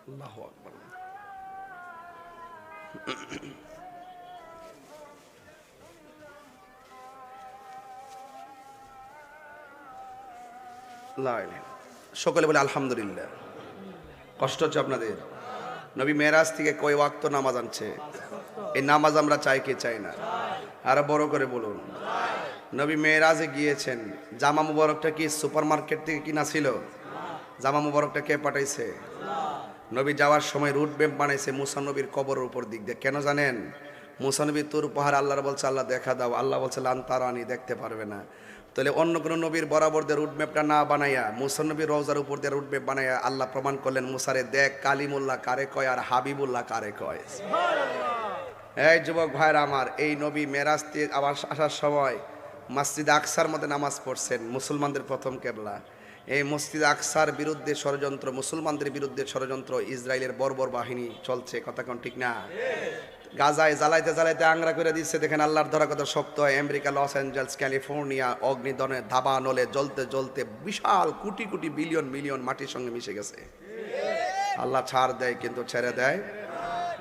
আল্লাহু আকবার। সকলে বলে আলহামদুলিল্লাহ। কষ্ট হচ্ছে আপনাদের? নবী মেরাজ থেকে কয় ওয়াক্ত নামাজ আনছে, এই নামাজ আমরা চাই কি চাই না? আরো বড় করে বলুন। নবী মেরাজে গিয়েছেন, জামা মুবারকটা কি সুপার মার্কেট থেকে কিনা ছিল? জামা মুবারকটা কে পাঠাইছে? নবী যাওয়ার সময় রুট ম্যাপ বানাইছে মুসা নবীর কবরের উপর দিক দিয়ে। কেন জানেন? মুসা নবী তুর পাহাড়, আল্লাহর বলছে আল্লাহ দেখা দাও, আল্লাহ বলছে লান তারানি, দেখতে পারবে না। তাহলে অন্য কোনো নবীর বরাবর দিয়ে রুট ম্যাপটা না বানাইয়া মুসা নবীর রওজার উপর দিয়ে রুট ম্যাপ বানাইয়া আল্লাহ প্রমাণ করলেন মুসারে, দেখ কালিমুল্লাহ কারে কয় আর হাবিবুল্লাহ কারে কয়। এই যুবক ভাইরা আমার, এই নবী মেরাজ দিয়ে আবার আসার সময় মসজিদ আকসার মধ্যে নামাজ পড়ছেন, মুসলমানদের প্রথম কেবলা। এই মসজিদ আকসার বিরুদ্ধে ষড়যন্ত্র, মুসলমানদের বিরুদ্ধে ষড়যন্ত্র, ইসরায়েলের বর্বর বাহিনী চলছে, কথা কোন ঠিক না? গাজায় জ্বালাইতে জ্বালাইতে আংরা করে দিচ্ছে। দেখেন আল্লাহর ধরা কত শক্ত হয়। আমেরিকা, লস অ্যাঞ্জেলস, ক্যালিফোর্নিয়া অগ্নিদনে ধাবা নলে জ্বলতে জ্বলতে বিশাল কোটি কোটি বিলিয়ন মিলিয়ন মাটির সঙ্গে মিশে গেছে। আল্লাহ ছাড় দেয় কিন্তু ছেড়ে দেয়।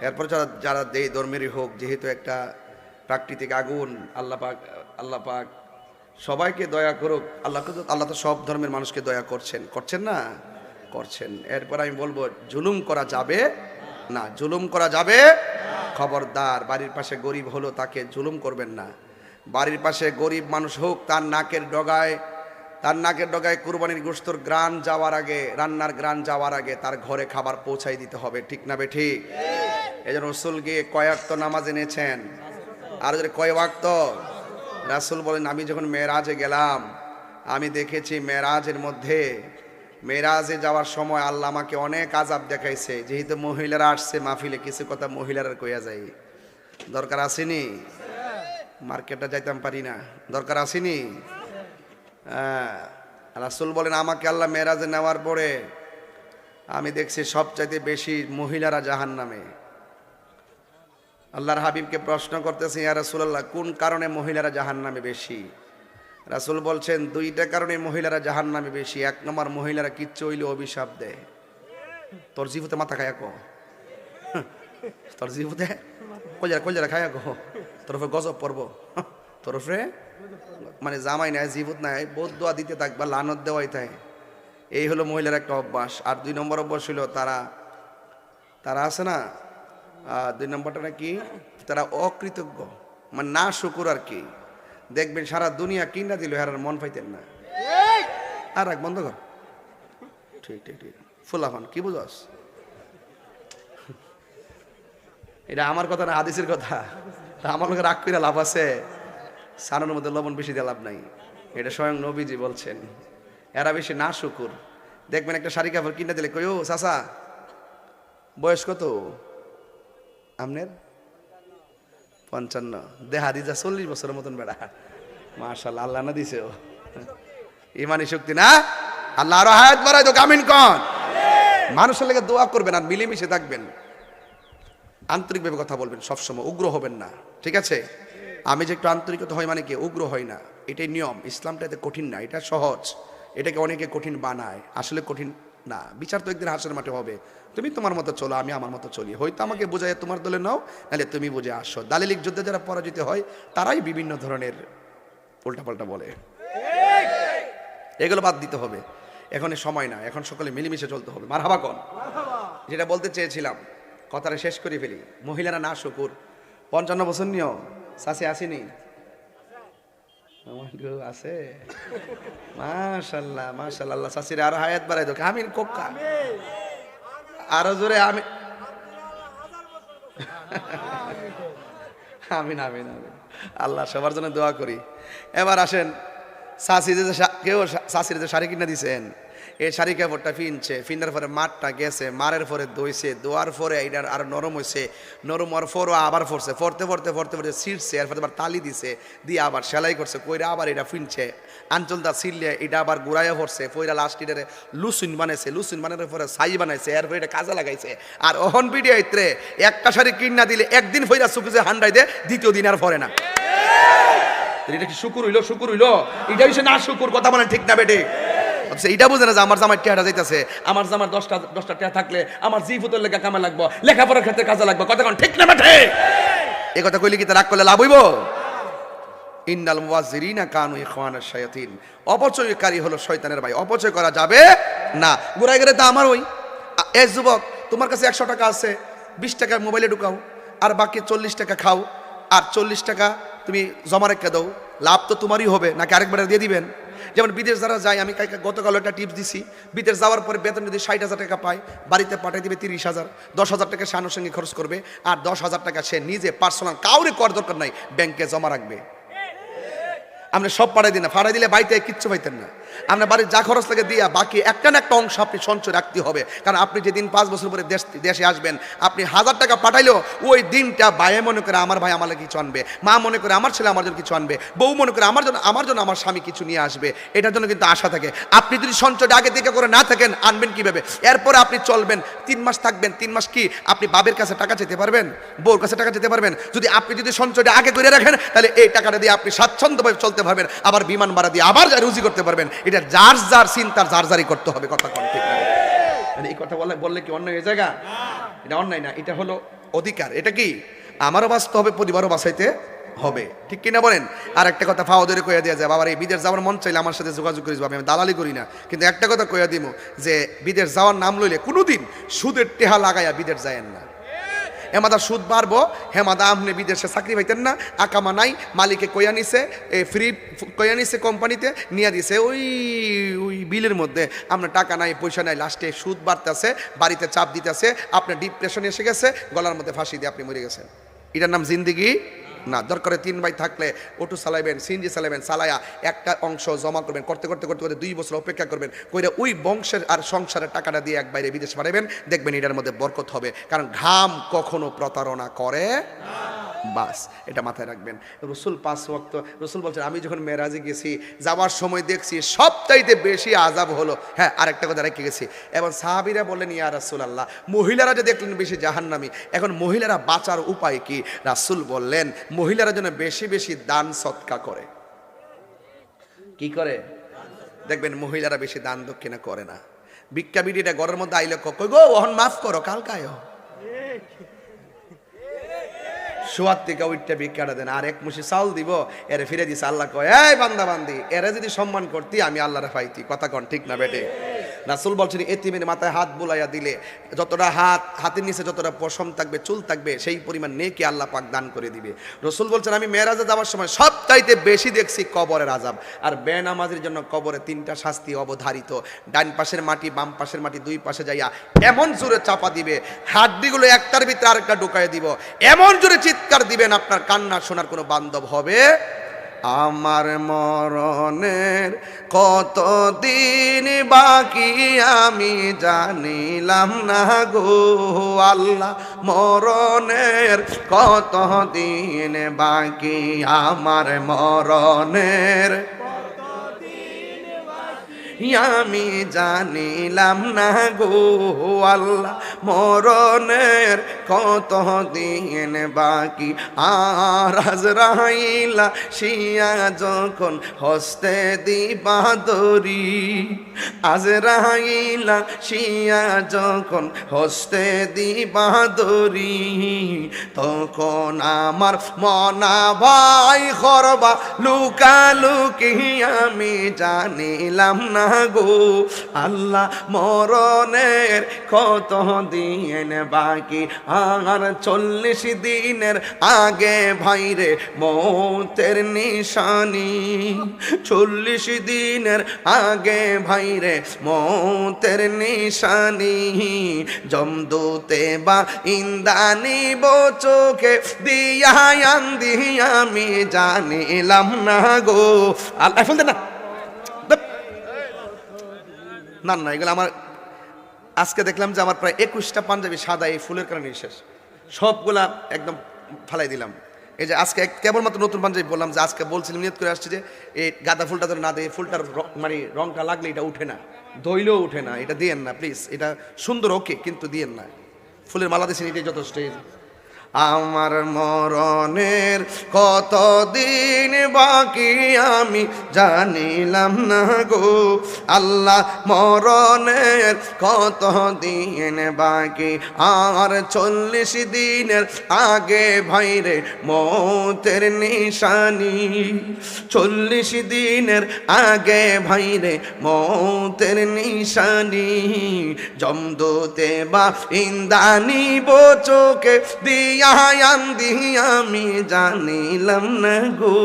এরপর যারা দেই ধর্মেরই হোক, যেহেতু একটা প্রাকৃতিক আগুন, আল্লাহ পাক সবাইকে দয়া করুক। আল্লাহ তো সব ধর্মের মানুষকে দয়া করছেন না? করছেন। এরপর আমি বলবো জুলুম করা যাবে না, জুলুম করা যাবে। খবরদার, বাড়ির পাশে গরিব হলো তাকে জুলুম করবেন না। বাড়ির পাশে গরিব মানুষ হোক, তার নাকের ডগায় কুরবানির গোশতর গ্রান যাওয়ার আগে, রান্নার গ্রান যাওয়ার আগে তার ঘরে খাবার পৌঁছাই দিতে হবে, ঠিক না বেঠিক? এই জন্য রাসূল গিয়ে কয় ওয়াক্ত নামাজ এনেছেন? আর যদি কয় ওয়াক্ত? রাসূল বলেন, আমি যখন মেরাজে গেলাম, আমি দেখেছি মেরাজে যাওয়ার সময় আল্লাহ আমাকে অনেক আযাব দেখাইছে। যেহেতু মহিলারা আসছে মাহফিলে, কিছু কথা মহিলারা কইয়া যায়, দরকার আসেনি? মার্কেটে যাইতাম পারি না, দরকার আসেনি? রাসূল বলেন, আমাকে আল্লাহ মেরাজে নেওয়ার পরে আমি দেখছি সবচাইতে বেশি মহিলারা জাহান্নামে। আল্লাহর হাবিবকে প্রশ্ন করতেছে, ইয়া রাসূলুল্লাহ, কোন কারণে মহিলারা জাহান্নামে বেশি? রাসূল বলছেন, দুইটা কারণে মহিলারা জাহান্নামে বেশি। এক নম্বর, মহিলারা কিচ্ছু হইলে অভিশাপ দেয়। তোর জিভুতে মাথা খায়া কো, তোর জিভুতে কলজারা খায়া কো, তোর উপরে গজব পড়বো, তোর উপরে মানে জামাই নাই, জিভুত নাই, বহুত দোয়া দিতে থাকবা, লানত দেওয়াই থাকে। এই হলো মহিলার একটা অভ্যাস। আর দুই নম্বর অভ্যাস হইল তারা আছে না, দুই নম্বরটা নাকি, তারা অকৃতজ্ঞ, মানে না শুকুর আর কি। দেখবেন সারা দুনিয়া কিনা দিল, হারার মন পাইতেন না। আর এক বন্ধ কর, ঠিক ফুলাফান কি বুঝস? এটা আমার কথা না, হাদিসের কথা। তা আমার লোকের রাগ করে লাভ আছে? সানানোর মধ্যে লবণ বেশি দিয়ে লাভ নাই, এটা স্বয়ং নবীজি বলছেন। এরা বেশি না শুকুর। দেখবেন একটা শাড়ি কাপড় কিনে দিলে কই, ও চাচা বয়স কত আপনার? 55। দেহা দিজা 40 বছরের মতন বেড়া। মাশাআল্লাহ, আল্লাহ না দিছে ও ইমানি শক্তি না? আল্লাহ আরো হায়াত বাড়ায় তো, কামিন কন। মানুষের লেগে দোয়া করবেন আর মিলেমিশে থাকবেন, আন্তরিকভাবে কথা বলবেন, সবসময় উগ্র হবেন না, ঠিক আছে? আমি যে একটু আন্তরিকতা হয় মানে কি, উগ্র হয় না, এটাই নিয়ম। ইসলামটা এতে কঠিন না, এটা সহজ। এটাকে অনেকে কঠিন বানায়, আসলে কঠিন না। বিচার তো একদিন হাসরের মাঠে হবে। তুমি তোমার মতো চলো, আমি আমার মতো চলি। হয়তো আমাকে বোঝায় তোমার দলে নাও, নাহলে তুমি বুঝে আসো। দালিলিক যুদ্ধে যারা পরাজিত হয় তারাই বিভিন্ন ধরনের উল্টাপাল্টা বলে, এগুলো বাদ দিতে হবে। এখন সময় না, এখন সকলে মিলেমিশে চলতে হবে। মারহাবা কোন? যেটা বলতে চেয়েছিলাম, কথাটা শেষ করে ফেলি। মহিলারা না শুকুর। 55 বছর নিও শাসি আসেনি? আছে, মাশাআল্লাহ মাশাআল্লাহ। আল্লাহ শাসির আরো হায়াত বাড়াই দো, আমিন কোক্কা, আরো জোরে আমি আমিন আমিন আমিন। আল্লাহ সবার জন্য দোয়া করি। এবার আসেন, কেউ শাসির যে শাড়ি কিনে দিছেন, এই শাড়ি কাপড়টা ফিনার পরে মাঠটা গেছে, মারের পরে দইছে, দোয়ার পরে এইটার আর নরম হয়েছে, নরম হওয়ার পরও আবার ফরছে, ফরতে ছিঁড়ছে, এরপরে আবার তালি দিছে, দিয়ে আবার সেলাই করছে, কইরা আবার এটা ফিনছে, আঞ্চলটা ছিঁড়লে এটা আবার গুড়াইয়া পড়ছে, পইরা লাস্ট এটারে লুসুন বানাইছে, লুসুন বানানোর পরে সাই বানাইছে, এরপরে এটা কাজে লাগাইছে। আর অহন পিডিয়া ইত্রে একটা শাড়ি কিনা দিলে একদিন ফইরা চুকিছে হান্ডাই দে, দ্বিতীয় দিন আর পরে না। এটা কি শুকুর হইলো? এটা হইছে না শুকুর। কথা বলেন ঠিক না বেটে? এটা বুঝে না যে আমার জামার টেহাটা যাইতেছে, আমার জামার 10টা টেহা থাকলে আমার জিফুতের লেখা কামে লাগবো, লেখাপড়ার ক্ষেত্রে কাজে লাগবো। কথা কোন ঠিক না বেটে? এই কথা কইলে কি তা রাগ করলে লাভ হইব? ইন্নাল মুওয়াজ্জিরিনা কানু ইখওয়ানাশ শায়াতিন। অপচয়কারী হলো শয়তানের ভাই, অপচয় করা যাবে না। ঘুরাই গেলে তো আমার ওই এ যুবক, তোমার কাছে 100 টাকা আছে, 20 টাকা মোবাইলে ঢুকাও, আর বাকি 40 টাকা খাও, আর 40 টাকা তুমি জমা রেখে দাও। লাভ তো তোমারই হবে, নাকি আরেকবার দিয়ে দিবেন? যেমন বিদেশ যারা যায়, আমি গতকাল একটা টিপস দিছি, বিদেশ যাওয়ার পরে বেতন যদি 60,000 টাকা পায়, বাড়িতে পাঠিয়ে দিবে 30,000, 10,000 টাকা সে আনুষঙ্গিক খরচ করবে, আর 10,000 টাকা সে নিজে পার্সোনাল, কাউরে করার দরকার নাই, ব্যাংকে জমা রাখবে। আমরা সব পাঠাই দিই না, ফাড়াই দিলে বাড়িতে কিচ্ছু পাইতেন না। আপনার বাড়ির যা খরচ লাগে দিয়া বাকি একটা না একটা অংশ আপনি সঞ্চয় রাখতে হবে। কারণ আপনি যেদিন 5 বছর পরে দেশে আসবেন, আপনি 1000 টাকা পাঠাইলেও ওই দিনটা ভাইয়ে মনে করে আমার ভাই আমার কিছু আনবে, মা মনে করে আমার ছেলে আমার জন্য কিছু আনবে, বউ মনে করে আমার জন্য আমার স্বামী কিছু নিয়ে আসবে, এটার জন্য কিন্তু আশা থাকে। আপনি যদি সঞ্চয়টা আগে থেকে করে না থাকেন, আনবেন কিভাবে? এরপরে আপনি চলবেন 3 মাস থাকবেন, 3 মাস কি আপনি বাবের কাছে টাকা চেতে পারবেন, বউর কাছে টাকা চেতে পারবেন? আপনি যদি সঞ্চয়টা আগে করে রাখেন, তাহলে এই টাকাটা দিয়ে আপনি স্বাচ্ছন্দ্যভাবে চলতে পারবেন, আবার বিমান ভাড়া দিয়ে আবার রুজি করতে পারবেন। এটা যার যার চিন্তার যার যারই করতে হবে। কথা কোন ঠিক না? এই কথা বললে কি অন্যায় হয়ে জায়গা? এটা অন্যায় না, এটা হলো অধিকার। এটা কি আমারও বাঁচতে হবে, পরিবারও বাঁচাইতে হবে, ঠিক কিনা বলেন? আর একটা কথা ফাও ধরে কইয়া দেওয়া যায়, বাবার এই বিদেশ যাওয়ার মন চাইলে আমার সাথে যোগাযোগ করিস, আমি দালালি করি না, কিন্তু একটা কথা কইয়া দিব যে বিদেশ যাওয়ার নাম লইলে কোনোদিন সুদের টেহা লাগাইয়া বিদেশ যায়েন না। হেমাদা সুদ বাড়বো, হেমাদা আপনি বিদেশে চাকরি পাইতেন না, আকামা নাই, মালিকে কইয়া নিছে, ফ্রি কইয়া নিছে, কোম্পানিতে নিয়ে দিছে ওই বিলের মধ্যে, আপনার টাকা নাই পয়সা নাই, লাস্টে সুদ বাড়তেছে, বাড়িতে চাপ দিতেছে, আপনার ডিপ্রেশন এসে গেছে, গলার মধ্যে ফাঁসি দিয়ে আপনি মরে গেছেন। এটার নাম জিন্দিগি না। দরকারে 3 ভাই থাকলে অটো চালাইবেন, সিএনজি চালাবেন, চালায়া একটা অংশ জমা করবেন, করতে করতে করতে করতে 2 বছর অপেক্ষা করবেন, কইরা ওই বংশের আর সংসারের টাকাটা দিয়ে এক বাইরে বিদেশ পাঠাবেন, দেখবেন এটার মধ্যে বরকত হবে। কারণ ঘাম কখনো প্রতারণা করে বাস, এটা মাথায় রাখবেন। রসুল 5 ওয়াক্ত, রসুল বলছেন আমি যখন মেরাজে গেছি, যাওয়ার সময় দেখছি সবচাইতে বেশি আযাব হলো, হ্যাঁ আরেকটা কথা রেখে গেছি, এবং সাহাবীরা বললেন ইয়া রাসূলুল্লাহ, মহিলারা যে দেখলেন বেশি জাহান্নামী, এখন মহিলারা বাঁচার উপায় কি? রাসূল বললেন মহিলারা যেন বেশি বেশি দান সদকা করে। কি করে? দেখবেন মহিলারা বেশি দান দক্ষিণা করে না। ভিক্ষা বিড়িটা ঘরের মধ্যে আইলে কই গো ওহন মাফ করো, কালকায় শোয়ার থেকে ওইটা ভিক্ষাটা দেন, আর 1 মুঠি চাউল দিব, এরে ফিরে দিছে। আল্লাহ কয় এই বান্দা বান্দি, এরা যদি সম্মান করতি আমি আল্লাহরে পাইতি। কথা কন ঠিক না বেটে? রাসূল বলছেন এতিমের মাথায় হাত বুলাইয়া দিলে যতটা হাতের নিচে যতটা পশম থাকবে, চুল থাকবে, সেই পরিমাণ নেকি আল্লাহ পাক দান করে দিবে। রাসূল বলছেন আমি মেরাজে যাওয়ার সময় সবচাইতে বেশি দেখছি কবরের আযাব। আর বেনামাজির জন্য কবরে 3টা শাস্তি অবধারিত। ডান পাশের মাটি, বাম পাশের মাটি 2 পাশে যাইয়া এমন জোরে চাপা দিবে, হাড্ডিগুলো একটার ভিতরে আরেকটা ঢুকায় দিব, এমন জোরে চিৎকার দিবেন আপনার কান্না শোনার কোনো বান্ধব হবে। আমার মরণের কতদিন বাকি আমি জানিলাম না গো আল্লাহ, মরণের কতদিন বাকি, আমার মরণের আমি জানিলাম না গো আল্লাহ, মরণের কতদিন বাকি। আর আজরাইল শিয়া যখন হস্তে দিবা দড়ি, আজরাইল শিয়া যখন হস্তে দিবা দড়ি, তখন আমার মনা ভাই করবা লুকালুকি আমি জানিলাম না গো আল্লাহ, মরণের কত দিন বাকি। আর 40 দিনের আগে ভাইরে মৌতের নিশানি, 40 দিনের আগে ভাইরে মৌতের নিশানি, জমদূতে বা ইন্দানি চোখে দিয়া আন্দি আমি জানিলাম না গো আল্লাহ। ফোন দেন না, না এগুলো আমার আজকে দেখলাম যে আমার প্রায় 21টা পাঞ্জাবি সাদা এই ফুলের কারণে শেষ, সবগুলা একদম ফালাই দিলাম। এই যে আজকে কেবলমাত্র নতুন পাঞ্জাবি বললাম যে আজকে বলছিলাম নিয়ত করে আসছে যে এই গাঁদা ফুলটা ধরে না দিয়ে, ফুলটার মানে রংটা লাগলে এটা উঠে না, দইলেও উঠে না, এটা দিয়েন না প্লিজ, এটা সুন্দর ওকে কিন্তু দিয়েন না, ফুলের মালা দিয়েছেন এটাই যথেষ্ট। আমার মরণের কতদিন বাকি আমি জানিলাম না গো আল্লাহ, মরণের কতদিন বাকি। আর 40 দিনের আগে ভাইরে মৌতের নিশানি, 40 দিনের আগে ভাইরে মৌতের নিশানি, জমদূতে বা ইন্দানি চোখে দিয়ে আয়ান দিয়ে আমি জানিলাম না গো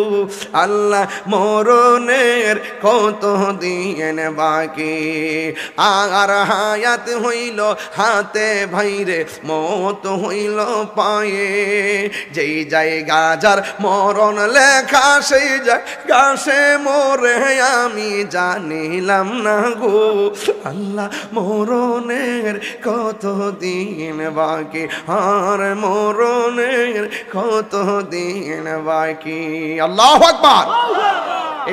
আল্লাহ মরণের কত দিন বাকি আর হায়াত হইল হাতে ভাইরে মত হইল পায়ে যেই জায়গা যার মরণ লেখা সেই জায়গা সে মরে আমি জানিলাম না গো আল্লাহ মরণের কত দিন বাকি আর মরণের কত দিন বাকি আল্লাহু আকবার।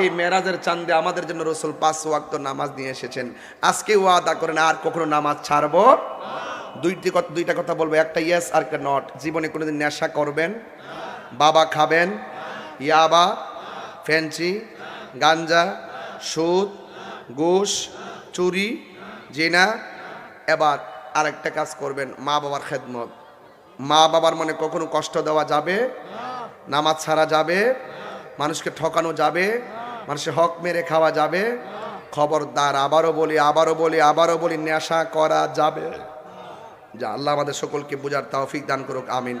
এই মেরাজের চাঁদে আমাদের জন্য রাসূল 5 ওয়াক্ত নামাজ নিয়ে এসেছেন। আজকে ওয়াদা করেন আর কখনো নামাজ ছাড়বো। দুইটা কথা বলবো, একটা ইয়েস আর একটা নট। জীবনে কোনোদিন নেশা করবেন, বাবা খাবেন, ইয়াবা, ফ্যান্সি, গাঞ্জা, সুদ, ঘুষ, চুরি, জিনা। এবার আরেকটা কাজ করবেন, মা বাবার খেদমত। মা বাবার মনে কখনো কষ্ট দেওয়া যাবে, নামাজ ছাড়া যাবে, মানুষকে ঠকানো যাবে, মানুষের হক মেরে খাওয়া যাবে। খবরদার, আবারও বলি নেশা করা যাবে। যা আল্লাহ আমাদের সকলকে বুঝার তৌফিক দান করুক, আমিন।